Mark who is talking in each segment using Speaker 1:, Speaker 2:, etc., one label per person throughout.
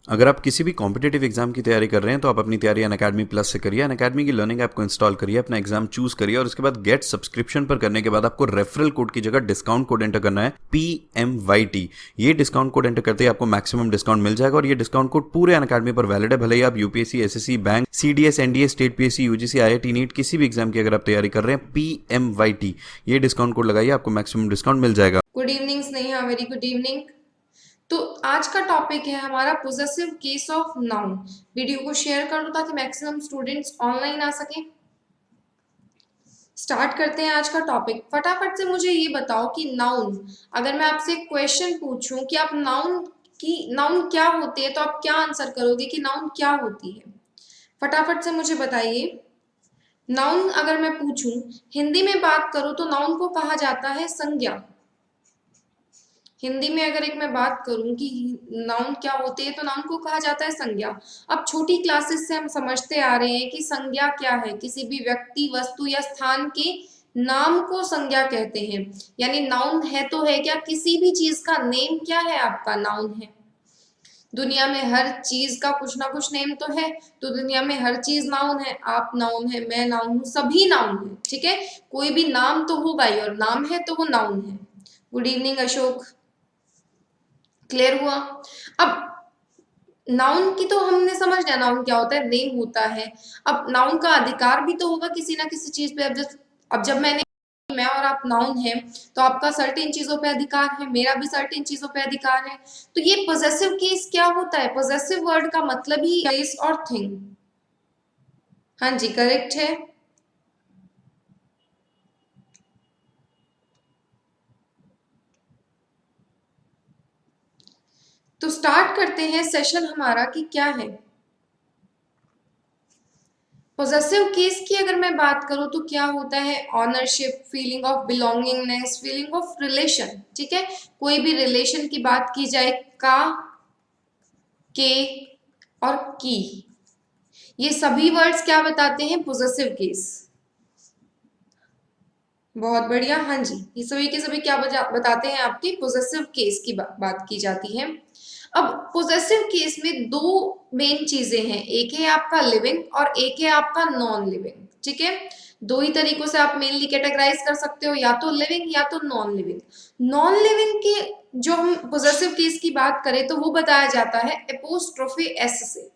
Speaker 1: अगर आप किसी भी कॉम्पिटेटिव एग्जाम की तैयारी कर रहे हैं तो आप अपनी तैयारी अनअकैडमी प्लस से करिए। अनअकैडमी की लर्निंग ऐप को इंस्टॉल करिए, अपना एग्जाम चूज करिए और उसके बाद गेट सब्सक्रिप्शन पर करने के बाद आपको रेफरल कोड की जगह डिस्काउंट कोड एंटर करना है PMYT। ये डिस्काउंट कोड एंटर करते ही आपको मैक्सिमम डिस्काउंट मिल जाएगा और ये डिस्काउंट कोड पूरे अनअकैडमी पर वैलिड है। भले ही आप UPSC, SSC, bank, CDS, NDA, state PSC, UGC, IIT, NEET किसी भी एग्जाम की अगर आप तैयारी कर रहे हैं, PMYT ये डिस्काउंट कोड लगाइए, आपको मैक्सिमम डिस्काउंट मिल जाएगा।
Speaker 2: Good evening Sneha, very good evening. तो आज का टॉपिक है हमारा possessive case of noun. Video को शेयर कर दो ताकि मैक्सिमम स्टूडेंट्स ऑनलाइन आ सके। स्टार्ट करते हैं आज का टॉपिक। फटाफट से मुझे ये बताओ कि नाउन, अगर मैं आपसे क्वेश्चन पूछूं कि आप नाउन क्या होती है, तो आप क्या आंसर करोगे कि नाउन क्या होती है? फटाफट से मुझे बताइए। नाउन अगर मैं पूछूं, हिंदी में बात करूं तो नाउन को कहा जाता है संज्ञा। हिंदी में अगर एक मैं बात करूं कि नाउन क्या होती है, तो नाउन को कहा जाता है संज्ञा। अब छोटी क्लासेस से हम समझते आ रहे हैं कि संज्ञा क्या है। किसी भी व्यक्ति, वस्तु या स्थान के नाम को संज्ञा कहते हैं। यानी नाउन है तो है क्या? किसी भी चीज का नेम क्या है? आपका नाउन है। दुनिया में हर चीज का कुछ ना कुछ नेम तो है, तो दुनिया में हर चीज नाउन है। आप नाउन है, मैं नाउन हूं, सभी नाउन है। ठीक है, कोई भी नाम तो होगा ही, और नाम है तो वो नाउन है। गुड इवनिंग अशोक, क्लियर हुआ? अब नाउन की तो हमने समझ लिया, नाउन क्या होता है, नेम होता है। अब नाउन का अधिकार भी तो होगा किसी ना किसी चीज पे। अब जब मैं और आप नाउन है, तो आपका सर्टेन चीजों पे अधिकार है, मेरा भी सर्टेन चीजों पे अधिकार है। तो ये पोजेसिव केस क्या होता है? पोजेसिव वर्ड का मतलब ही प्लेस और थिंग। हाँ जी, करेक्ट है। तो स्टार्ट करते हैं सेशन हमारा कि क्या है पोजेसिव केस की। अगर मैं बात करूं तो क्या होता है? Ownership, feeling of belongingness, feeling of relation. ठीक है, कोई भी रिलेशन की बात की जाए, का, के और की, ये सभी वर्ड्स क्या बताते हैं? Possessive case. बहुत बढ़िया, हाँ जी, ये सभी के सभी क्या बताते हैं? आपके पोजेसिव केस की बात की जाती है। अब पोजेसिव केस में दो मेन चीजें हैं, एक है आपका लिविंग और एक है आपका नॉन लिविंग। ठीक है, दो ही तरीकों से आप मेनली कैटेगराइज कर सकते हो, या तो लिविंग या तो नॉन लिविंग। नॉन लिविंग के जो हम पोजेसिव केस की बात करें तो वो बताया जाता है एपोस्ट्रोफी एस से।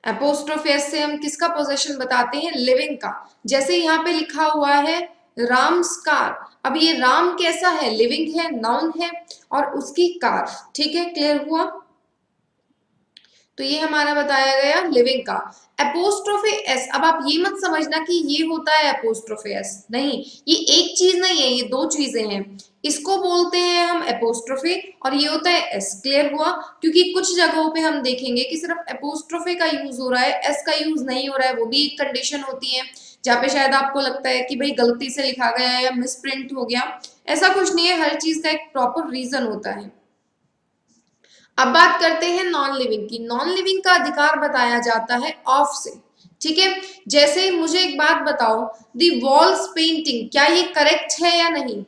Speaker 2: एपोस्ट्रोफी एस से हम किसका पोजेशन बताते हैं? लिविंग का। जैसे यहाँ पे लिखा हुआ है राम्स कार। अब ये राम कैसा है? लिविंग है, नाउन है, और उसकी कार। ठीक है, क्लियर हुआ? तो ये हमारा बताया गया लिविंग का। एपोस्ट्रोफी एस, अब आप ये मत समझना कि ये होता है एपोस्ट्रोफी एस, नहीं, ये एक चीज नहीं है, ये दो चीजें हैं। इसको बोलते हैं हम एपोस्ट्रोफी, और ये होता है एस। क्लियर हुआ? क्योंकि कुछ जगहों पे हम देखेंगे कि सिर्फ एपोस्ट्रोफी का यूज हो रहा है, एस का यूज नहीं हो रहा है। वो भी एक कंडीशन होती है जहाँ पे शायद आपको लगता है कि भाई गलती से लिखा गया है या मिसप्रिंट हो गया। ऐसा कुछ नहीं है, हर चीज का एक प्रॉपर रीजन होता है। अब बात करते हैं नॉन लिविंग की। नॉन लिविंग का अधिकार बताया जाता है ऑफ से। ठीक है, जैसे मुझे एक बात बताओ, दी वॉल्स पेंटिंग, क्या ये करेक्ट है या नहीं?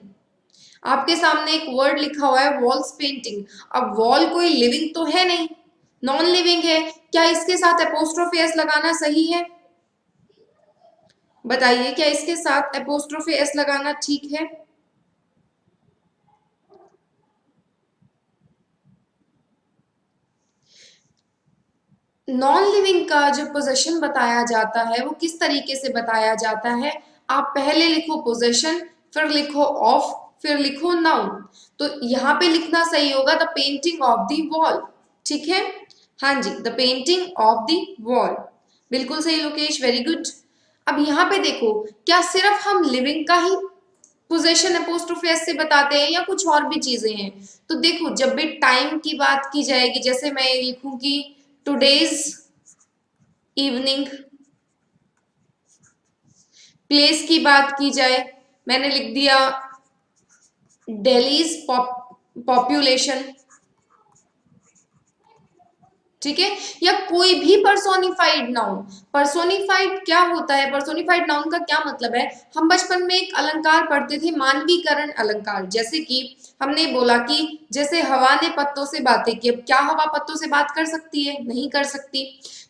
Speaker 2: आपके सामने एक वर्ड लिखा हुआ है वॉल्स पेंटिंग। अब वॉल कोई लिविंग तो है नहीं, नॉन लिविंग है, क्या इसके साथ एपोस्ट्रोफी एस लगाना सही है? बताइए, क्या इसके साथ एपोस्ट्रोफी एस लगाना ठीक है? नॉन लिविंग का जो पोजेशन बताया जाता है वो किस तरीके से बताया जाता है? आप पहले लिखो पोजेशन, फिर लिखो ऑफ, फिर लिखो नाउन। तो यहाँ पे लिखना सही होगा the painting of the wall. ठीक है, हाँ जी, the painting of the wall, बिल्कुल सही लोकेश, वेरी गुड। अब यहाँ पे देखो, क्या सिर्फ हम लिविंग का ही पोजेशन अपोस्ट्रोफी एस से बताते हैं या कुछ और भी चीजें हैं? तो देखो, जब भी टाइम की बात की जाएगी, जैसे मैं लिखूंगी टुडेज इवनिंग। प्लेस की बात की जाए, मैंने लिख दिया दिल्लीज पॉपुलेशन। ठीक है, या कोई भी पर्सोनिफाइड नाउन। पर्सोनिफाइड क्या होता है, पर्सोनिफाइड नाउन का क्या मतलब है, हम बचपन में एक अलंकार पढ़ते थे, मानवीकरण अलंकार, जैसे कि हमने बोला कि जैसे हवा ने पत्तों से बातें की। अब क्या हवा पत्तों से बात कर सकती है, नहीं कर सकती।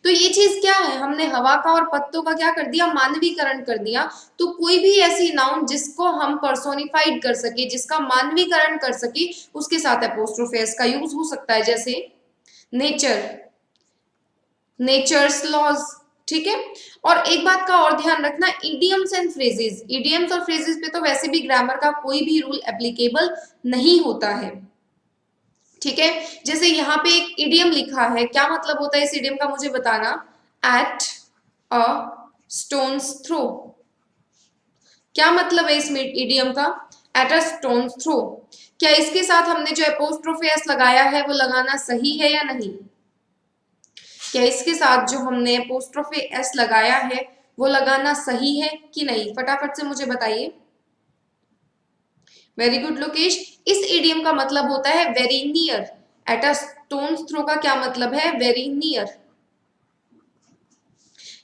Speaker 2: तो ये चीज क्या है, हमने हवा का और पत्तों का क्या कर दिया, मानवीकरण कर दिया। तो कोई भी ऐसी नाउन जिसको हम पर्सोनिफाइड कर सके, जिसका मानवीकरण कर सके, उसके साथ एपोस्ट्रोफी एस का यूज हो सकता है, जैसे नेचर, नेचर्स लॉज। ठीक है, और एक बात का और ध्यान रखना, इडियम्स एंड फ्रेजेस, इडियम्स और फ्रेजेस पे तो वैसे भी ग्रामर का कोई भी रूल एप्लीकेबल नहीं होता है। ठीक है, जैसे यहाँ पे एक इडियम लिखा है, क्या मतलब होता है इस इडियम का मुझे बताना, एट अ स्टोन्स थ्रो। क्या मतलब है इस इडियम का, एट अ स्टोन्स थ्रो। क्या इसके साथ हमने जो एपोस्ट्रोफी एस लगाया है वो लगाना सही है या नहीं, क्या इसके साथ जो हमने एपोस्ट्रोफी एस लगाया है वो लगाना सही है कि नहीं, फटाफट से मुझे बताइए। वेरी गुड लोकेश, इस इडियम का मतलब होता है very near. At a stone's throw का क्या मतलब है, वेरी नियर।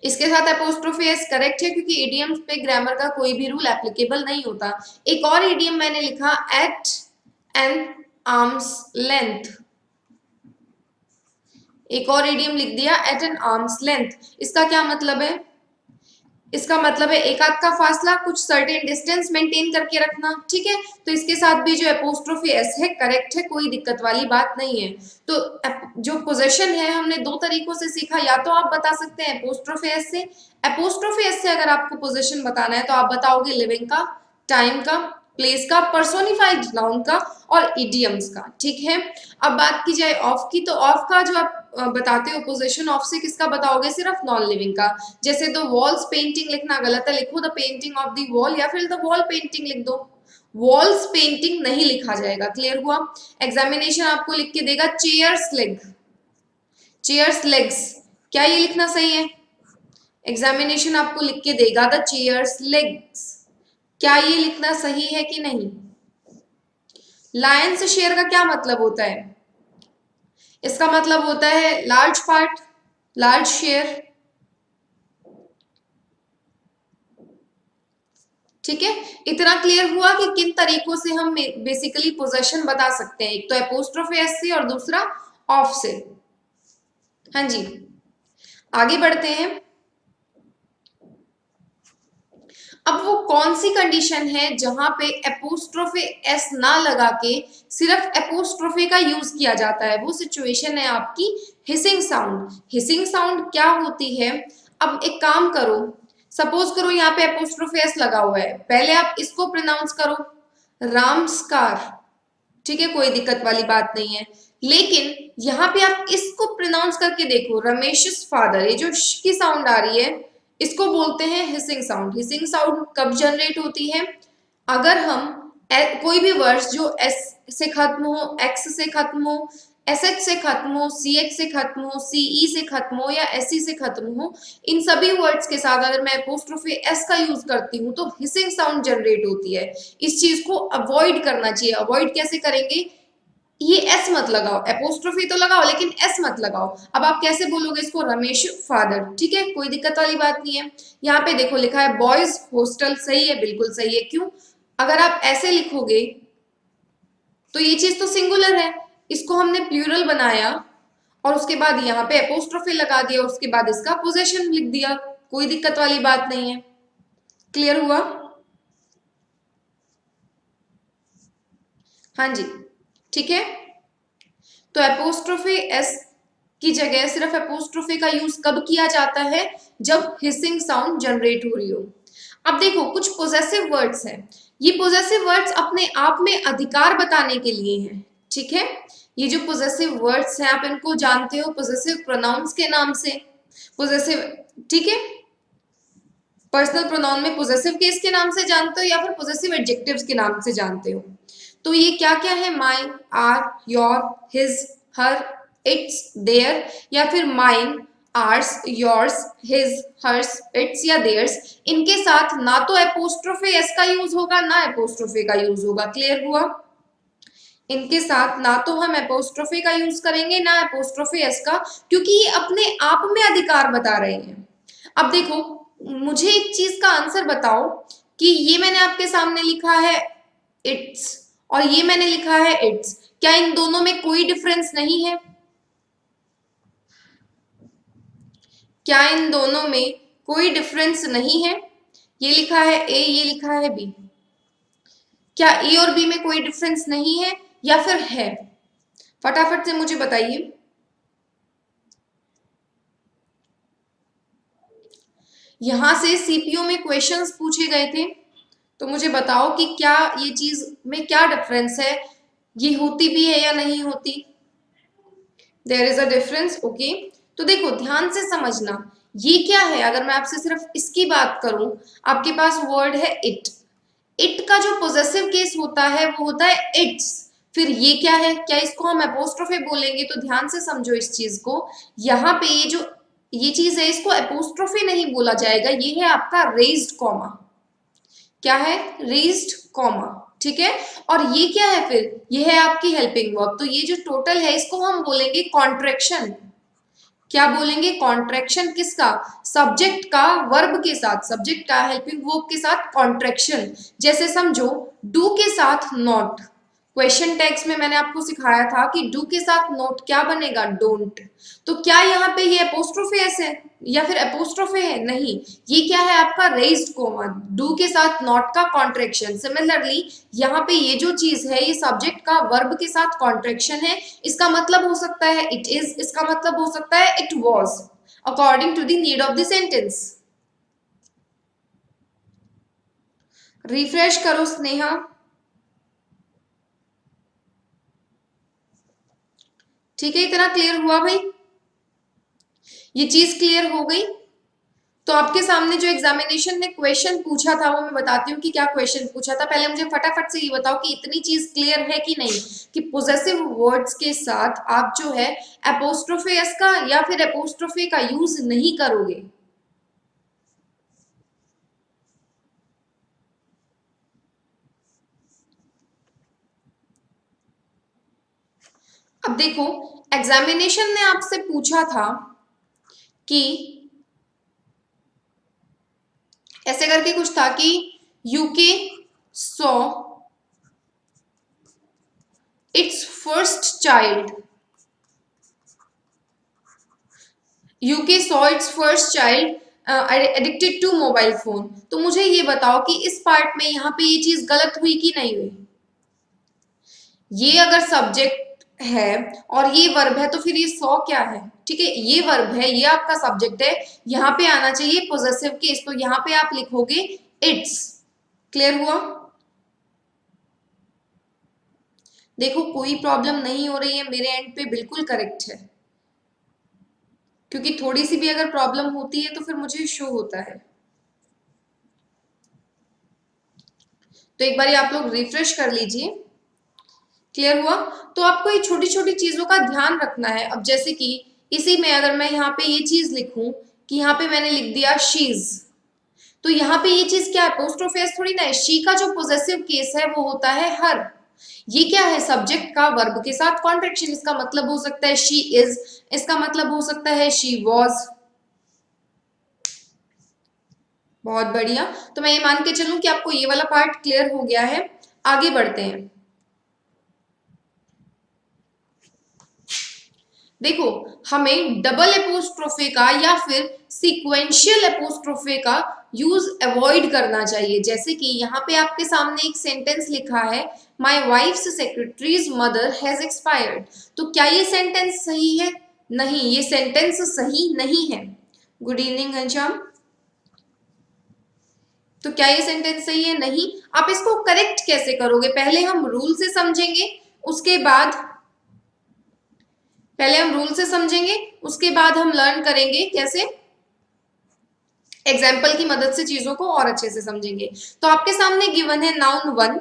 Speaker 2: इसके साथ एपोस्ट्रोफी एस करेक्ट है, क्योंकि इडियम्स पे ग्रामर का कोई भी रूल एप्लीकेबल नहीं होता। एक और इडियम मैंने लिखा, एट एन आर्म्स लेंथ। एक और इडियम लिख दिया, एट एन आर्म्स लेंथ। इसका क्या मतलब है, इसका मतलब है एक आध का फासला, कुछ सर्टेन डिस्टेंस मेंटेन करके रखना। ठीक है, तो इसके साथ भी जो एपोस्ट्रोफी एस है करेक्ट है, कोई दिक्कत वाली बात नहीं है। तो जो पोजेशन है हमने दो तरीकों से सीखा, या तो आप बता सकते हैं एपोस्ट्रोफी एस से। एपोस्ट्रोफी एस से अगर आपको पोजेशन बताना है तो आप बताओगे लिविंग का, टाइम का, प्लेस का, पर्सोनिफाइड नाउन का और इडियम्स का। ठीक है, अब बात की जाए ऑफ की, तो ऑफ का जो आप बताते हो पोजीशन, ऑफ से किसका बताओगे, सिर्फ नॉन लिविंग का। जैसे द वॉल्स पेंटिंग लिखना गलत है, लिखो the painting of the wall, या फिर द वॉल पेंटिंग लिख दो, वॉल्स पेंटिंग नहीं लिखा जाएगा। क्लियर हुआ। एग्जामिनेशन आपको लिख के देगा चेयर्स लेग, चेयर्स लेग्स, क्या ये लिखना सही है, एग्जामिनेशन आपको लिख के देगा द चेयर्स लेग्स, क्या ये लिखना सही है कि नहीं। लायन से शेयर का क्या मतलब होता है, इसका मतलब होता है लार्ज पार्ट, लार्ज शेयर। ठीक है, इतना क्लियर हुआ कि किन तरीकों से हम बेसिकली पोजेशन बता सकते हैं, एक तो एपोस्ट्रोफी एस से और दूसरा ऑफ से। हाँ जी, आगे बढ़ते हैं। अब वो कौन सी कंडीशन है जहां पे एपोस्ट्रोफी एस ना लगा के सिर्फ एपोस्ट्रोफी का यूज किया जाता है, वो सिचुएशन है आपकी हिसिंग साउंड। हिसिंग साउंड क्या होती है, अब एक काम करो, सपोज करो यहाँ पे एपोस्ट्रोफी एस लगा हुआ है, पहले आप इसको प्रोनाउंस करो रामस्कार। ठीक है, कोई दिक्कत वाली बात नहीं है, लेकिन यहाँ पे आप इसको प्रोनाउंस करके देखो, रमेश फादर, ये जो श की साउंड आ रही है इसको बोलते हैं हिसिंग साउंड। हिसिंग साउंड कब जनरेट होती है, अगर हम कोई भी वर्ड्स जो एस से खत्म हो, एक्स से खत्म हो, एस एच से खत्म हो, सी एच से खत्म हो, सी ई से खत्म हो या एस ई से खत्म हो, इन सभी वर्ड्स के साथ अगर मैं एपोस्ट्रोफी एस का यूज करती हूँ तो हिसिंग साउंड जनरेट होती है। इस चीज को अवॉइड करना चाहिए। अवॉइड कैसे करेंगे, ये एस मत लगाओ, एपोस्ट्रोफी तो लगाओ लेकिन एस मत लगाओ। अब आप कैसे बोलोगे इसको, रमेश फादर। ठीक है, कोई दिक्कत वाली बात नहीं है। यहाँ पे देखो लिखा है बॉयज हॉस्टल, सही है, बिल्कुल सही है। क्यों, अगर आप ऐसे लिखोगे तो ये चीज तो सिंगुलर है, इसको हमने प्लूरल बनाया और उसके बाद यहाँ पे एपोस्ट्रोफी लगा दिया, उसके बाद इसका पोजेशन लिख दिया, कोई दिक्कत वाली बात नहीं है। क्लियर हुआ। हाँ जी, ठीक है, तो एपोस्ट्रोफी एस की जगह सिर्फ एपोस्ट्रोफी का यूज कब किया जाता है, जब हिसिंग साउंड जनरेट हो रही हो। अब देखो कुछ पोजेसिव वर्ड्स हैं, ये पोजेसिव वर्ड्स अपने आप में अधिकार बताने के लिए हैं। ठीक है, ये जो पोजेसिव वर्ड्स हैं आप इनको जानते हो पोजेसिव प्रोनाउंस के नाम से। पोजेसिव, ठीक है, पर्सनल प्रोनाउन में पोजेसिव केस के नाम से जानते हो या फिर पोजेसिव एडजेक्टिव्स के नाम से जानते हो। तो ये क्या क्या है, my, our, your, his, her, its, their, या फिर mine, ours, yours, his, hers, its या देयर्स, इनके साथ ना तो एपोस्ट्रोफी एस का यूज होगा ना एपोस्ट्रोफी का यूज होगा। क्लियर हुआ। इनके साथ ना तो हम एपोस्ट्रोफे का यूज करेंगे ना एपोस्ट्रोफे एस का, क्योंकि ये अपने आप में अधिकार बता रहे हैं। अब देखो, मुझे एक चीज का आंसर बताओ कि ये मैंने आपके सामने लिखा है इट्स और ये मैंने लिखा है इट्स, क्या इन दोनों में कोई डिफरेंस नहीं है? क्या इन दोनों में कोई डिफरेंस नहीं है? ये लिखा है ए, ये लिखा है बी, क्या ए और बी में कोई डिफरेंस नहीं है या फिर है? फटाफट से मुझे बताइए। यहां से सीपीयू में क्वेश्चंस पूछे गए थे, तो मुझे बताओ कि क्या ये चीज में क्या डिफरेंस है, ये होती भी है या नहीं होती? There is a difference, okay. तो देखो ध्यान से समझना, ये क्या है, अगर मैं आपसे सिर्फ इसकी बात करूं, आपके पास वर्ड है इट, इट का जो पोजेसिव केस होता है वो होता है इट्स। फिर ये क्या है, क्या इसको हम एपोस्ट्रोफे बोलेंगे? तो ध्यान से समझो इस चीज को, यहाँ पे ये जो ये चीज है इसको एपोस्ट्रोफे नहीं बोला जाएगा, ये है आपका रेज्ड कॉमा। क्या है? रेज्ड कॉमा, ठीक है। और ये क्या है फिर? ये है आपकी हेल्पिंग वर्ब, तो ये जो टोटल है इसको हम बोलेंगे कॉन्ट्रैक्शन। क्या बोलेंगे? कॉन्ट्रैक्शन किसका? सब्जेक्ट का वर्ब के साथ, सब्जेक्ट का हेल्पिंग वर्ब के साथ कॉन्ट्रैक्शन। जैसे समझो डू के साथ नॉट, क्वेश्चन टैग्स में मैंने आपको सिखाया था कि डू के साथ नॉट क्या बनेगा? डोंट। तो क्या यहाँ पे ये एपोस्ट्रोफे एस है या फिर एपोस्ट्रोफे है? नहीं, ये क्या है आपका रेज्ड कोमा, डू के साथ नॉट का कॉन्ट्रैक्शन। सिमिलरली यहाँ पे ये जो चीज है ये सब्जेक्ट का वर्ब के साथ कॉन्ट्रैक्शन है, इसका मतलब हो सकता है इट इज, इसका मतलब हो सकता है it was, according to the need of the sentence. Refresh करो स्नेहा। ठीक है, इतना क्लियर हुआ भाई? ये चीज क्लियर हो गई? तो आपके सामने जो एग्जामिनेशन ने क्वेश्चन पूछा था वो मैं बताती हूँ कि क्या क्वेश्चन पूछा था। पहले मुझे फटाफट से ये बताओ कि इतनी चीज क्लियर है कि नहीं, कि पोजेसिव वर्ड्स के साथ आप जो है एपोस्ट्रोफे एस का या फिर एपोस्ट्रोफे का यूज नहीं करोगे। अब देखो, एग्जामिनेशन ने आपसे पूछा था कि ऐसे करके कुछ था कि UK saw its first child, UK saw its first child addicted to mobile phone. तो मुझे ये बताओ कि इस पार्ट में यहाँ पे ये चीज गलत हुई कि नहीं हुई? ये अगर सब्जेक्ट है और ये वर्ब है तो फिर ये सॉ क्या है? ठीक है, ये वर्ब है, ये आपका सब्जेक्ट है, यहाँ पे आना चाहिए पोजेसिव केस, तो यहाँ पे आप लिखोगे इट्स। क्लियर हुआ? देखो कोई प्रॉब्लम नहीं हो रही है मेरे एंड पे, बिल्कुल करेक्ट है, क्योंकि थोड़ी सी भी अगर प्रॉब्लम होती है तो फिर मुझे शो होता है। तो एक बार आप लोग रिफ्रेश कर लीजिए। क्लियर हुआ? तो आपको ये छोटी छोटी चीजों का ध्यान रखना है। अब जैसे कि इसी में अगर मैं यहाँ पे ये चीज लिखूं कि यहाँ पे मैंने लिख दिया शीज, तो यहाँ पे ये चीज क्या है? अपोस्ट्रोफी एस थोड़ी ना है, शी का जो पोजेसिव केस है वो होता है हर। ये क्या है? सब्जेक्ट का वर्ब के साथ कॉन्ट्रैक्शन, इसका मतलब हो सकता है शी इज, इसका मतलब हो सकता है शी वॉज। बहुत बढ़िया, तो मैं ये मान के चलूं कि आपको ये वाला पार्ट क्लियर हो गया है। आगे बढ़ते हैं। देखो, हमें डबल एपोस्ट्रोफे का या फिर सीक्वेंशियल एपोस्ट्रोफे का यूज अवॉइड करना चाहिए। जैसे कि यहाँ पे आपके सामने एक सेंटेंस लिखा है, my wife's secretary's mother has expired. तो क्या ये सेंटेंस सही है? नहीं, ये सेंटेंस सही नहीं है। Good evening Ghanshyam. तो क्या ये सेंटेंस सही है? नहीं। आप इसको करेक्ट कैसे करोगे? पहले हम रूल से समझेंगे, उसके बाद पहले हम रूल से समझेंगे, उसके बाद हम लर्न करेंगे कैसे एग्जाम्पल की मदद से चीजों को और अच्छे से समझेंगे। तो आपके सामने गिवन है नाउन वन,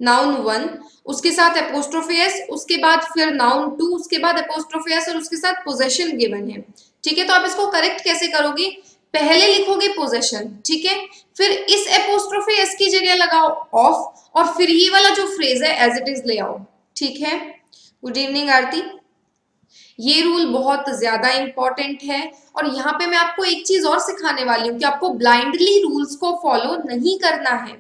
Speaker 2: नाउन वन, उसके साथ एपोस्ट्रोफी एस, उसके बाद फिर नाउन टू, उसके बाद एपोस्ट्रोफी एस और उसके साथ पोजेशन गिवन है। ठीक है, तो आप इसको करेक्ट कैसे करोगे? पहले लिखोगे पोजेशन, ठीक है, फिर इस एपोस्ट्रोफी एस की जगह लगाओ ऑफ और फिर ये वाला जो फ्रेज है एज इट इज ले आओ। ठीक है, गुड इवनिंग आरती। ये रूल बहुत ज्यादा इंपॉर्टेंट है और यहाँ पे मैं आपको एक चीज और सिखाने वाली हूँ कि आपको ब्लाइंडली रूल्स को फॉलो नहीं करना है।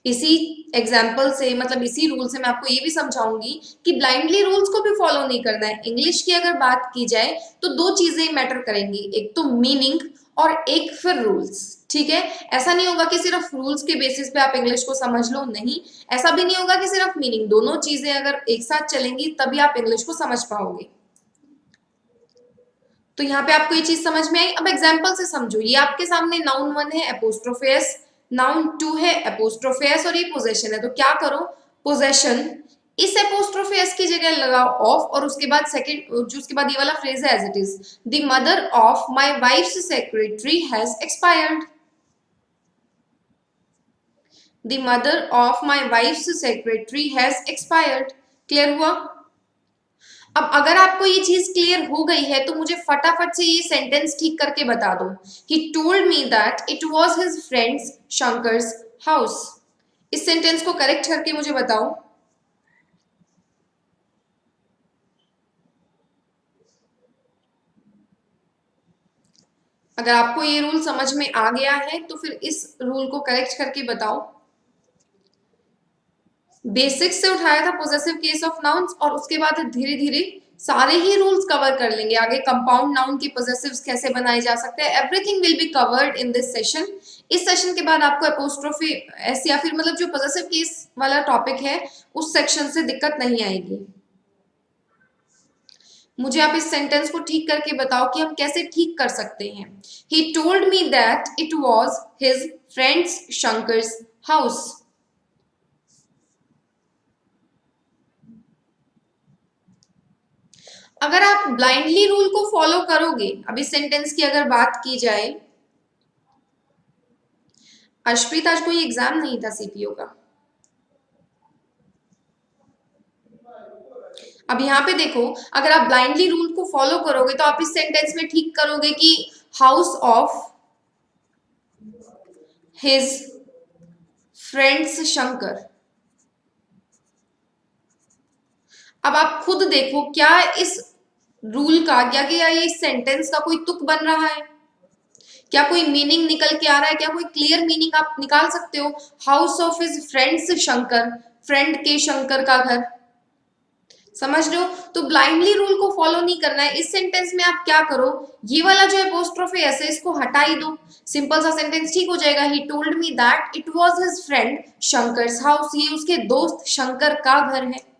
Speaker 2: इसी एग्जाम्पल से मतलब इसी रूल से मैं आपको ये भी समझाऊंगी कि ब्लाइंडली रूल्स को भी फॉलो नहीं करना है। इंग्लिश की अगर बात की जाए तो दो चीजें मैटर करेंगी, एक तो मीनिंग और एक फिर रूल्स। ठीक है, ऐसा नहीं होगा कि सिर्फ रूल्स के बेसिस पे आप इंग्लिश को समझ लो, नहीं। ऐसा भी नहीं होगा कि सिर्फ मीनिंग, दोनों चीजें अगर एक साथ चलेंगी तभी आप इंग्लिश को समझ पाओगे। तो यहाँ पे आपको ये चीज समझ में आई। अब एग्जाम्पल से समझो, ये आपके सामने नाउन 1 है एपोस्ट्रोफेस, नाउन 2 है एपोस्ट्रोफेस और ये पोजेशन है। तो क्या करो, पोजेशन इस एपोस्ट्रोफेस की जगह लगाओ ऑफ और उसके बाद सेकंड जो उसके बाद ये वाला फ्रेज है as it is, the mother of my wife's secretary has expired. The mother of my wife's secretary has expired. Clear हुआ? अब अगर आपको ये चीज क्लियर हो गई है तो मुझे फटाफट से ये सेंटेंस ठीक करके बता दो। He told me that it was his friend's Shankar's house. इस सेंटेंस को करेक्ट करके मुझे बताओ। अगर आपको ये रूल समझ में आ गया है तो फिर इस रूल को करेक्ट करके बताओ। बेसिक्स से उठाया था पोजेसिव केस ऑफ नाउन्स और उसके बाद धीरे धीरे सारे ही रूल्स कवर कर लेंगे। आगे कंपाउंड नाउन के पोजेसिव्स कैसे बनाए जा सकते हैं, everything will be covered in this session. इस सेशन के बाद आपको एपोस्ट्रोफी एस या फिर मतलब जो पोजेसिव केस वाला टॉपिक है उस सेक्शन से दिक्कत नहीं आएगी। मुझे आप इस सेंटेंस को ठीक करके बताओ कि हम कैसे ठीक कर सकते हैं। He told me that it was his friend's Shankar's house. अगर आप ब्लाइंडली रूल को फॉलो करोगे, अब इस सेंटेंस की अगर बात की जाए, अर्शप्रीत आज कोई एग्जाम नहीं था सीपीओ का। अब यहाँ पे देखो, अगर आप ब्लाइंडली रूल को फॉलो करोगे तो आप इस सेंटेंस में ठीक करोगे कि house of his friends Shankar. अब आप खुद देखो, क्या इस रूल का क्या ये सेंटेंस का कोई तुक बन रहा है? क्या कोई मीनिंग निकल के आ रहा है? क्या कोई क्लियर मीनिंग आप निकाल सकते हो? House of his friends Shankar, friend के शंकर का घर। समझ रहे हो? तो ब्लाइंडली रूल को फॉलो नहीं करना है। इस सेंटेंस में आप क्या करो, ये वाला जो एपोस्ट्रोफी है इसको हटा ही दो, सिंपल सा सेंटेंस ठीक हो जाएगा। He told me that it was his friend Shankar's house, ये उसके दोस्त शंकर का घर है।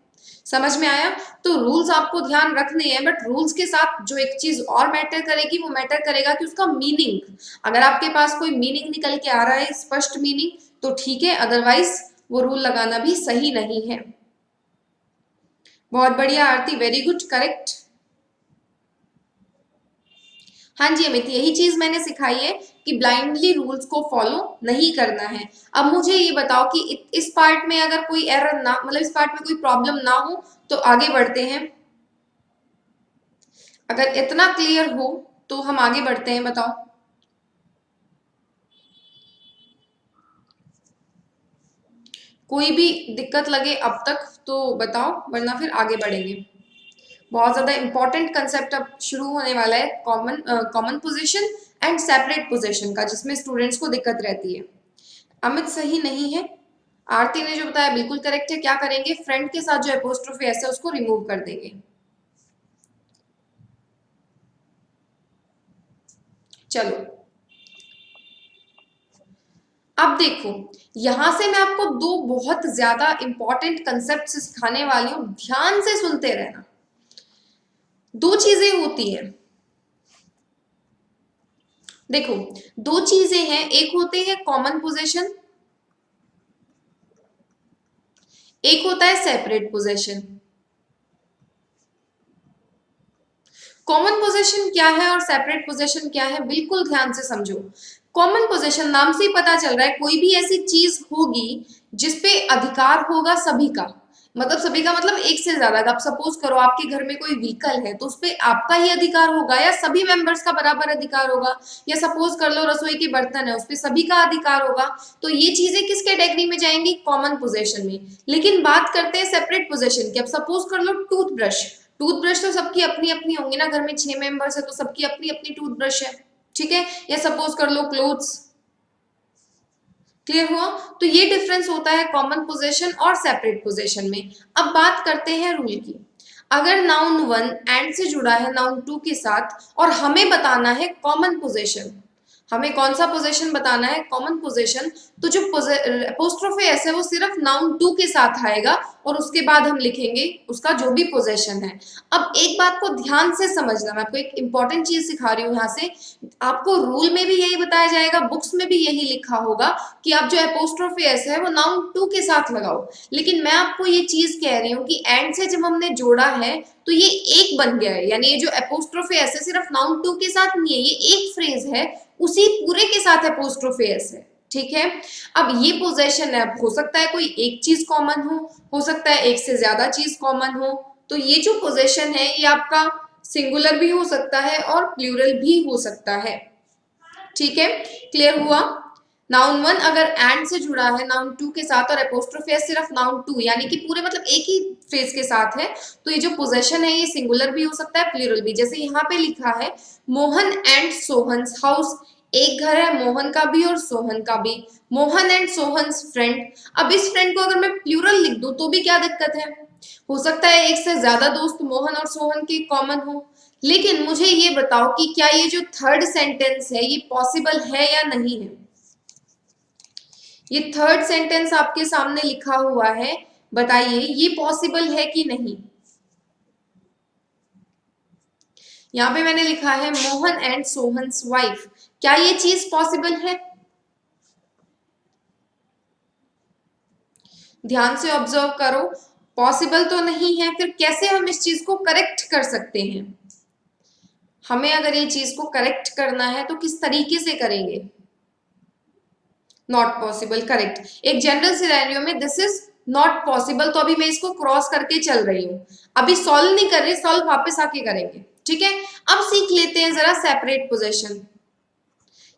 Speaker 2: समझ में आया? तो रूल्स आपको ध्यान रखने हैं, बट रूल्स के साथ जो एक चीज और मैटर करेगी वो मैटर करेगा कि उसका मीनिंग। अगर आपके पास कोई मीनिंग निकल के आ रहा है, स्पष्ट मीनिंग, तो ठीक है, अदरवाइज वो रूल लगाना भी सही नहीं है। बहुत बढ़िया आरती, वेरी गुड, करेक्ट। हाँ जी अमित, यही चीज मैंने सिखाई है कि ब्लाइंडली रूल्स को फॉलो नहीं करना है। अब मुझे ये बताओ कि इस पार्ट में अगर कोई एरर ना, मतलब इस पार्ट में कोई प्रॉब्लम ना हो तो आगे बढ़ते हैं। अगर इतना क्लियर हो तो हम आगे बढ़ते हैं, बताओ। कोई भी दिक्कत लगे अब तक तो बताओ, वरना फिर आगे बढ़ेंगे। बहुत ज्यादा इंपॉर्टेंट कंसेप्ट अब शुरू होने वाला है, common position and separate position का, जिसमें स्टूडेंट्स को दिक्कत रहती है। अमित सही नहीं है, आरती ने जो बताया बिल्कुल करेक्ट है। क्या करेंगे, फ्रेंड के साथ जो एपोस्ट्रोफी एस है उसको रिमूव कर देंगे। चलो अब देखो, यहां से मैं आपको दो बहुत ज्यादा इंपॉर्टेंट कंसेप्ट सिखाने वाली हूं, ध्यान से सुनते रहना। दो चीजें होती हैं, देखो दो चीजें हैं, एक होते हैं कॉमन पोजीशन, एक होता है सेपरेट पोजीशन। कॉमन पोजीशन क्या है और सेपरेट पोजीशन क्या है, बिल्कुल ध्यान से समझो। कॉमन पोजीशन नाम से ही पता चल रहा है, कोई भी ऐसी चीज होगी जिसपे अधिकार होगा सभी का, मतलब सभी का मतलब एक से ज्यादा। अब सपोज करो आपके घर में कोई व्हीकल है तो उसपे आपका ही अधिकार होगा या सभी मेंबर्स का बराबर अधिकार होगा, या सपोज कर लो रसोई के बर्तन है उसपे सभी का अधिकार होगा। तो ये चीजें किस कैटेगरी में जाएंगी? कॉमन पोजेशन में। लेकिन बात करते हैं सेपरेट पोजेशन की। अब सपोज कर लो टूथब्रश, टूथब्रश तो सबकी अपनी अपनी होंगी ना, घर में 6 मेंबर्स है तो सबकी अपनी अपनी टूथब्रश है, ठीक है। या सपोज कर लो क्लोथ्स। क्लियर हुआ? तो ये डिफरेंस होता है कॉमन पोजेशन और सेपरेट पोजेशन में। अब बात करते हैं रूल की। अगर नाउन वन एंड से जुड़ा है नाउन टू के साथ और हमें बताना है कॉमन पोजेशन, हमें कौन सा पोजेशन बताना है? Common possession. तो जो अपोस्ट्रोफे एस है वो सिर्फ नाउन टू के साथ आएगा और उसके बाद हम लिखेंगे उसका जो भी पोजेशन है। अब एक बात को ध्यान से समझना, मैं आपको एक इंपॉर्टेंट चीज सिखा रही हूँ यहाँ से। आपको रूल में भी यही बताया जाएगा, बुक्स में भी यही लिखा होगा कि आप जो अपोस्ट्रोफे एस है वो नाउन टू के साथ लगाओ। लेकिन मैं आपको ये चीज कह रही हूँ कि एंड से जब हमने जोड़ा है तो ये एक बन गया है, यानी ये जो अपोस्ट्रोफे एस है सिर्फ नाउन टू के साथ नहीं है, ये एक फ्रेज है, उसी पूरे के साथ अपोस्ट्रोफे एस है, ठीक है। अब ये पोजेशन है, हो सकता है कोई एक चीज कॉमन हो सकता है एक से ज्यादा चीज कॉमन हो। तो ये जो पोजेशन है ये आपका सिंगुलर भी हो सकता है और प्लूरल भी हो सकता है, ठीक है। क्लियर हुआ? नाउन वन अगर एंड से जुड़ा है नाउन टू के साथ और अपोस्ट्रोफी एस सिर्फ नाउन टू यानी कि पूरे मतलब एक ही फ्रेज के साथ है, तो ये जो पोजेशन है ये सिंगुलर भी हो सकता है प्लूरल भी। जैसे यहाँ पे लिखा है मोहन एंड सोहन्स हाउस, एक घर है मोहन का भी और सोहन का भी। मोहन एंड सोहन्स फ्रेंड, अब इस फ्रेंड को अगर मैं प्लूरल लिख दूं तो भी क्या दिक्कत है? हो सकता है एक से ज्यादा दोस्त मोहन और सोहन के कॉमन हो। लेकिन मुझे ये बताओ कि क्या ये जो थर्ड सेंटेंस है ये पॉसिबल है या नहीं है? ये थर्ड सेंटेंस आपके सामने लिखा हुआ है, बताइए ये पॉसिबल है कि नहीं? यहाँ पे मैंने लिखा है मोहन एंड सोहन्स वाइफ, क्या ये चीज पॉसिबल है? ध्यान से ऑब्जर्व करो, पॉसिबल तो नहीं है, फिर कैसे हम इस चीज को करेक्ट कर सकते हैं? हमें अगर ये चीज को करेक्ट करना है तो किस तरीके से करेंगे? Not possible, correct. एक जनरल सिनेरियो में दिस इज नॉट पॉसिबल, तो अभी मैं इसको क्रॉस करके चल रही हूँ, अभी सॉल्व नहीं कर रही, सॉल्व वापस आके करेंगे, ठीक है। अब सीख लेते हैं जरा सेपरेट पोजीशन।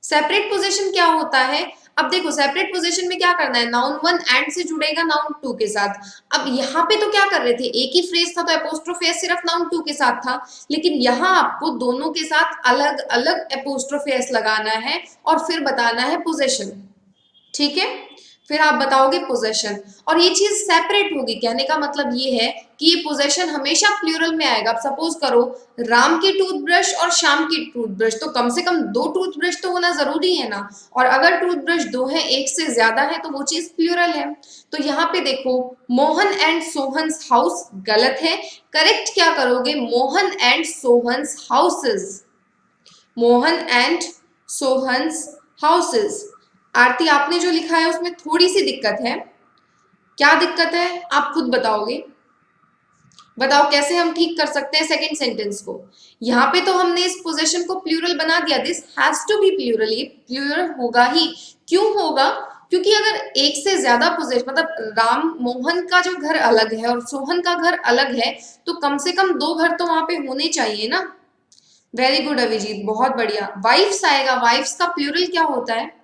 Speaker 2: सेपरेट पोजीशन क्या होता है? अब देखो सेपरेट पोजीशन में क्या करना है, नाउन वन एंड से जुड़ेगा नाउन टू के साथ। अब यहाँ पे तो क्या कर रहे थे, एक ही फ्रेज था तो एपोस्ट्रोफी एस सिर्फ नाउन टू के साथ था, लेकिन यहाँ आपको दोनों के साथ अलग अलग एपोस्ट्रोफी एस लगाना है और फिर बताना है पोजीशन, ठीक है। फिर आप बताओगे पोजेशन और ये चीज सेपरेट होगी, कहने का मतलब ये है कि ये पोजेशन हमेशा प्लूरल में आएगा। अब सपोज करो राम की टूथब्रश और श्याम की टूथब्रश, तो कम से कम दो टूथब्रश तो होना जरूरी है ना, और अगर टूथब्रश दो है एक से ज्यादा है तो वो चीज प्लूरल है। तो यहाँ पे देखो मोहन एंड सोहन्स हाउस गलत है, करेक्ट क्या करोगे, Mohan and Sohan's houses, Mohan and Sohan's houses. Aarti आपने जो लिखा है उसमें थोड़ी सी दिक्कत है, क्या दिक्कत है आप खुद बताओगे? बताओ कैसे हम ठीक कर सकते हैं सेकंड सेंटेंस को? यहाँ पे तो हमने इस पोजीशन को प्लूरल बना दिया, this has to be plural, ये प्लूरल होगा ही। क्यों होगा? क्योंकि अगर एक से ज्यादा पोजीशन मतलब राम मोहन का जो घर अलग है और सोहन का घर अलग है तो कम से कम दो घर तो वहां पे होने चाहिए ना। वेरी गुड अभिजीत, बहुत बढ़िया। वाइफ्स आएगा, वाइफ्स का प्लूरल क्या होता है?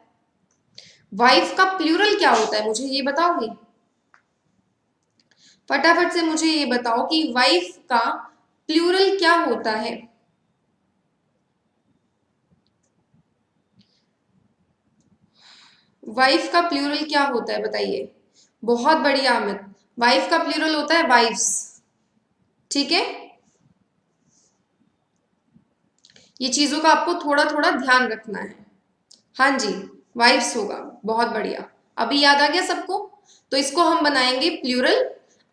Speaker 2: वाइफ का प्लूरल क्या होता है, मुझे ये बताओगे? फटाफट से मुझे ये बताओ कि वाइफ का प्लूरल क्या होता है? वाइफ का प्लूरल क्या होता है बताइए? बहुत बढ़िया अमित, वाइफ का प्लूरल होता है वाइफ्स, ठीक है। ये चीजों का आपको थोड़ा थोड़ा ध्यान रखना है। हाँ जी, वाइफ्स होगा, बहुत बढ़िया, अभी याद आ गया सबको। तो इसको हम बनाएंगे प्लूरल,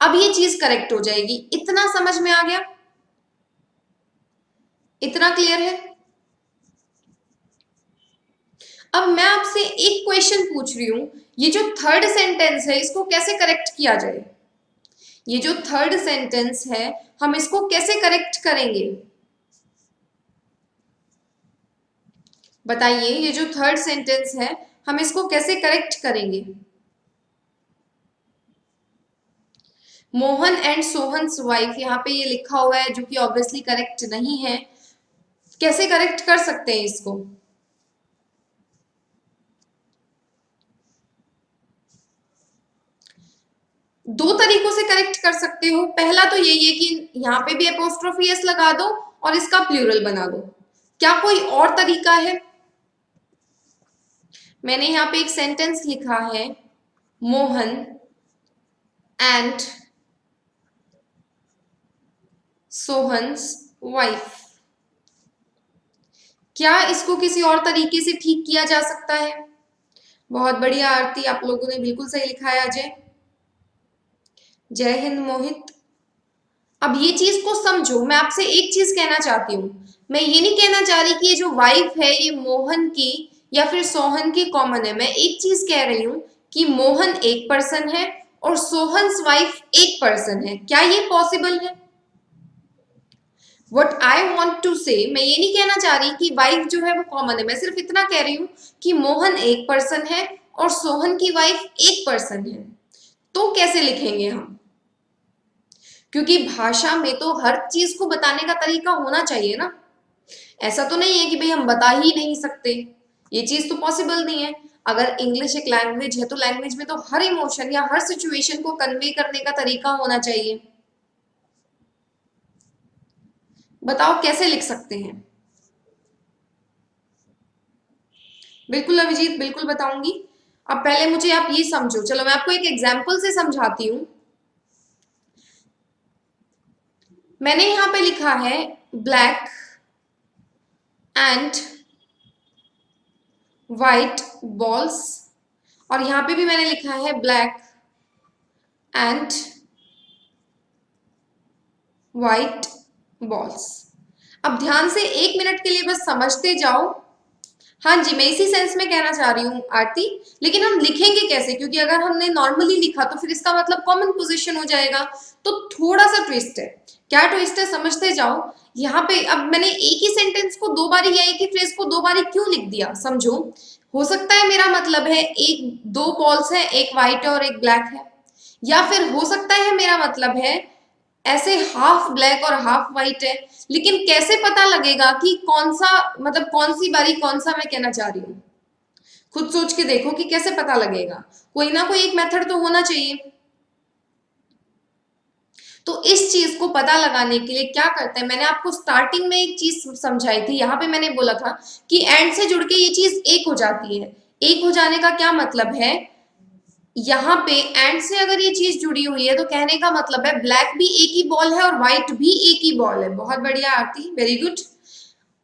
Speaker 2: अब ये चीज करेक्ट हो जाएगी। इतना समझ में आ गया? इतना क्लियर है? अब मैं आपसे एक क्वेश्चन पूछ रही हूं, ये जो थर्ड सेंटेंस है इसको कैसे करेक्ट किया जाए? ये जो थर्ड सेंटेंस है हम इसको कैसे करेक्ट करेंगे? बताइए, ये जो थर्ड सेंटेंस है हम इसको कैसे करेक्ट करेंगे? मोहन एंड सोहन्स वाइफ, यहाँ पे ये लिखा हुआ है जो कि ऑब्वियसली करेक्ट नहीं है। कैसे करेक्ट कर सकते हैं इसको? दो तरीकों से करेक्ट कर सकते हो। पहला तो यही है कि यहाँ पे भी एपोस्ट्रोफी एस लगा दो और इसका प्लूरल बना दो। क्या कोई और तरीका है? मैंने यहाँ पे एक सेंटेंस लिखा है, मोहन एंड सोहन्स वाइफ। क्या इसको किसी और तरीके से ठीक किया जा सकता है? बहुत बढ़िया आरती, आप लोगों ने बिल्कुल सही लिखा है। अजय, जय हिंद मोहित। अब ये चीज को समझो, मैं आपसे एक चीज कहना चाहती हूँ। मैं ये नहीं कहना चाह रही कि ये जो वाइफ है ये मोहन की या फिर सोहन की कॉमन है। मैं एक चीज कह रही हूँ कि मोहन एक पर्सन है और सोहन्स वाइफ एक पर्सन है। क्या ये पॉसिबल है? वट आई वॉन्ट टू से, मैं ये नहीं कहना चाह रही कि वाइफ जो है वो कॉमन है। मैं सिर्फ इतना कह रही हूँ कि मोहन एक पर्सन है और सोहन की वाइफ एक पर्सन है। तो कैसे लिखेंगे हम? क्योंकि भाषा में तो हर चीज को बताने का तरीका होना चाहिए ना। ऐसा तो नहीं है कि भाई हम बता ही नहीं सकते, ये चीज तो पॉसिबल नहीं है। अगर इंग्लिश एक लैंग्वेज है तो लैंग्वेज में तो हर इमोशन या हर सिचुएशन को कन्वे करने का तरीका होना चाहिए। बताओ कैसे लिख सकते हैं? बिल्कुल अभिजीत, बिल्कुल बताऊंगी। अब पहले मुझे आप ये समझो, चलो मैं आपको एक एग्जाम्पल से समझाती हूं। मैंने यहां पे लिखा है ब्लैक एंड व्हाइट बॉल्स, और यहां पे भी मैंने लिखा है ब्लैक एंड व्हाइट बॉल्स। अब ध्यान से 1 मिनट के लिए बस समझते जाओ। हाँ जी, मैं इसी सेंस में कहना चाह रही हूँ आरती। लेकिन हम लिखेंगे कैसे? क्योंकि अगर हमने नॉर्मली लिखा तो फिर इसका मतलब कॉमन पोजीशन हो जाएगा। तो थोड़ा सा ट्विस्ट है। क्या ट्विस्ट है समझते जाओ। यहाँ पे अब मैंने एक ही सेंटेंस को दो बारी या एक ही फ्रेज को दो बारी क्यों लिख दिया, समझो। हो सकता है मेरा मतलब है एक दो बॉल्स है, एक व्हाइट है और एक ब्लैक है। या फिर हो सकता है मेरा मतलब है ऐसे हाफ ब्लैक और हाफ व्हाइट है। लेकिन कैसे पता लगेगा कि कौन सा, मतलब कौन सी बारी कौन सा मैं कहना चाह रही हूँ? खुद सोच के देखो कि कैसे पता लगेगा। कोई ना कोई एक मेथड तो होना चाहिए। तो इस चीज को पता लगाने के लिए क्या करते हैं, मैंने आपको स्टार्टिंग में एक चीज समझाई थी। यहाँ पे मैंने बोला था कि एंड से जुड़ के ये चीज एक हो जाती है। एक हो जाने का क्या मतलब है? यहाँ पे एंड से अगर ये चीज जुड़ी हुई है तो कहने का मतलब है ब्लैक भी एक ही बॉल है और व्हाइट भी एक ही बॉल है। बहुत बढ़िया आरती, वेरी गुड।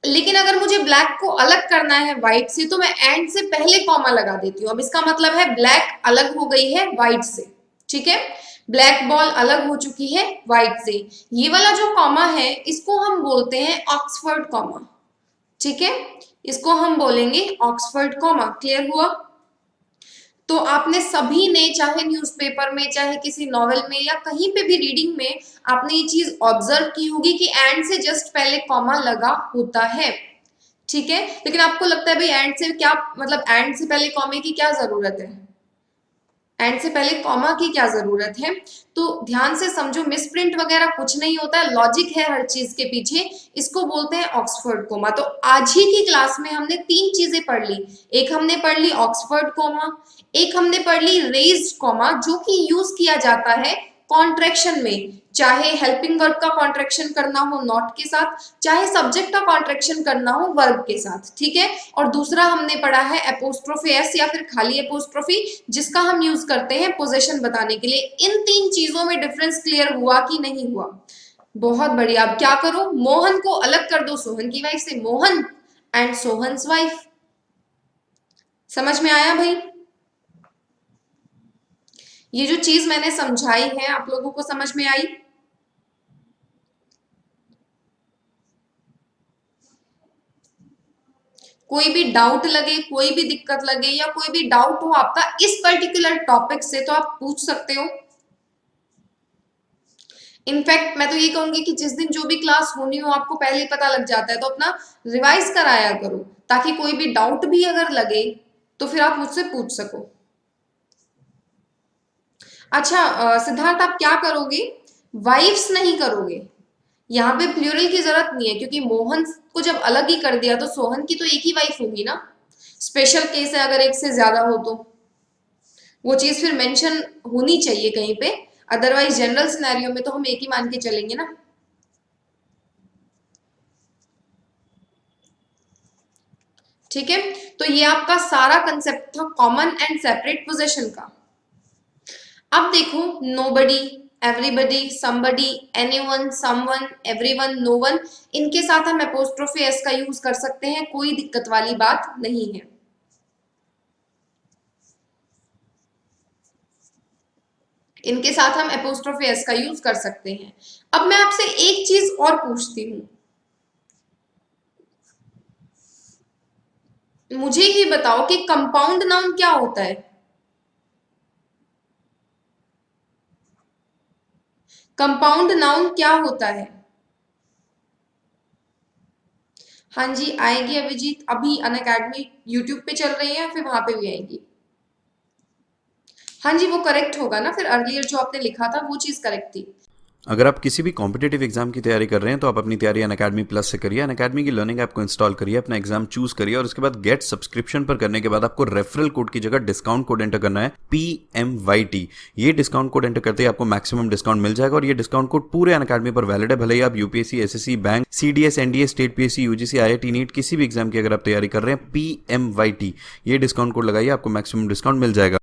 Speaker 2: लेकिन अगर मुझे ब्लैक को अलग करना है व्हाइट से तो मैं एंड से पहले कॉमा लगा देती हूँ। अब इसका मतलब है ब्लैक अलग हो गई है व्हाइट से। ठीक है, ब्लैक बॉल अलग हो चुकी है व्हाइट से। ये वाला जो कॉमा है इसको हम बोलते हैं ऑक्सफोर्ड कॉमा। ठीक है, इसको हम बोलेंगे ऑक्सफोर्ड कॉमा। क्लियर हुआ? तो आपने सभी ने चाहे न्यूज़पेपर में, चाहे किसी नॉवेल में या कहीं पे भी रीडिंग में आपने ये चीज ऑब्जर्व की होगी कि एंड से जस्ट पहले कॉमा लगा होता है। ठीक है, लेकिन आपको लगता है भाई एंड से क्या मतलब, एंड से पहले कॉमे की क्या जरूरत है? एंड से पहले कॉमा की क्या जरूरत है? तो ध्यान से समझो, मिसप्रिंट वगैरह कुछ नहीं होता है, लॉजिक है हर चीज के पीछे। इसको बोलते हैं ऑक्सफोर्ड कोमा। तो आज ही की क्लास में हमने तीन चीजें पढ़ ली। एक हमने पढ़ ली ऑक्सफोर्ड कोमा, एक हमने पढ़ ली रेज्ड कोमा जो कि यूज किया जाता है कॉन्ट्रैक्शन में, चाहे हेल्पिंग वर्ब का कॉन्ट्रैक्शन करना हो नॉट के साथ, चाहे सब्जेक्ट का कॉन्ट्रैक्शन करना हो वर्ब के साथ। ठीक है, और दूसरा हमने पढ़ा है एपोस्ट्रोफी एस या फिर खाली एपोस्ट्रोफी, जिसका हम यूज करते हैं पोजीशन बताने के लिए। इन तीन चीजों में डिफरेंस क्लियर हुआ कि नहीं हुआ? बहुत बढ़िया। अब क्या करो, मोहन को अलग कर दो सोहन की वाइफ से, मोहन एंड सोहन्स वाइफ। समझ में आया भाई? ये जो चीज मैंने समझाई है आप लोगों को समझ में आई? कोई भी डाउट लगे, कोई भी दिक्कत लगे या कोई भी डाउट हो आपका इस पर्टिकुलर टॉपिक से तो आप पूछ सकते हो। इनफैक्ट मैं तो ये कहूंगी कि जिस दिन जो भी क्लास होनी हो आपको पहले ही पता लग जाता है तो अपना रिवाइज कराया करो, ताकि कोई भी डाउट भी अगर लगे तो फिर आप मुझसे पूछ सको। अच्छा सिद्धार्थ आप क्या करोगे, वाइफ्स नहीं करोगे, यहाँ पे प्लूरल की जरूरत नहीं है क्योंकि मोहन को जब अलग ही कर दिया तो सोहन की तो एक ही वाइफ होगी ना। स्पेशल केस है अगर एक से ज्यादा हो तो वो चीज फिर मेंशन होनी चाहिए कहीं पे, अदरवाइज जनरल सिनेरियो में तो हम एक ही मान के चलेंगे ना। ठीक है, तो ये आपका सारा कंसेप्ट था कॉमन एंड सेपरेट पोजेशन का। अब देखो nobody, everybody, somebody, anyone, someone, everyone, known, इनके साथ हम एपोस्ट्रोफी एस का यूज कर सकते हैं, कोई दिक्कत वाली बात नहीं है। इनके साथ हम एपोस्ट्रोफी एस का यूज कर सकते हैं। अब मैं आपसे एक चीज और पूछती हूं, मुझे ये बताओ कि कंपाउंड नाउन क्या होता है। कंपाउंड नाउन क्या होता है। हाँ जी आएगी अभिजीत, अभी अनअकैडमी यूट्यूब पे चल रही है, फिर वहां पे भी आएगी। हाँ जी वो करेक्ट होगा ना, फिर अर्लियर जो आपने लिखा था वो चीज करेक्ट थी।
Speaker 1: अगर आप किसी भी कॉम्पिटेटिव एग्जाम की तैयारी कर रहे हैं तो आप अपनी तैयारी अनअकैडमी प्लस से करिए। अनअकैडमी की लर्निंग ऐप को इंस्टॉल करिए, अपना एग्जाम चूज करिए और उसके बाद गेट सब्सक्रिप्शन पर करने के बाद आपको रेफरल कोड की जगह डिस्काउंट कोड एंटर करना है PMYT। ये डिस्काउंट कोड एंटर करते ही आपको मैक्सिमम डिस्काउंट मिल जाएगा और ये डिस्काउंट कोड पूरे अनअकैडमी पर वैलिड है। भले ही आप UPSC, SSC, bank, CDS, NDA, state PSC, UGC, IIT, NEET किसी भी एग्जाम की अगर आप तैयारी कर रहे हैं PMYT ये डिस्काउंट कोड लगाइए, आपको मैक्सिमम डिस्काउंट मिल जाएगा।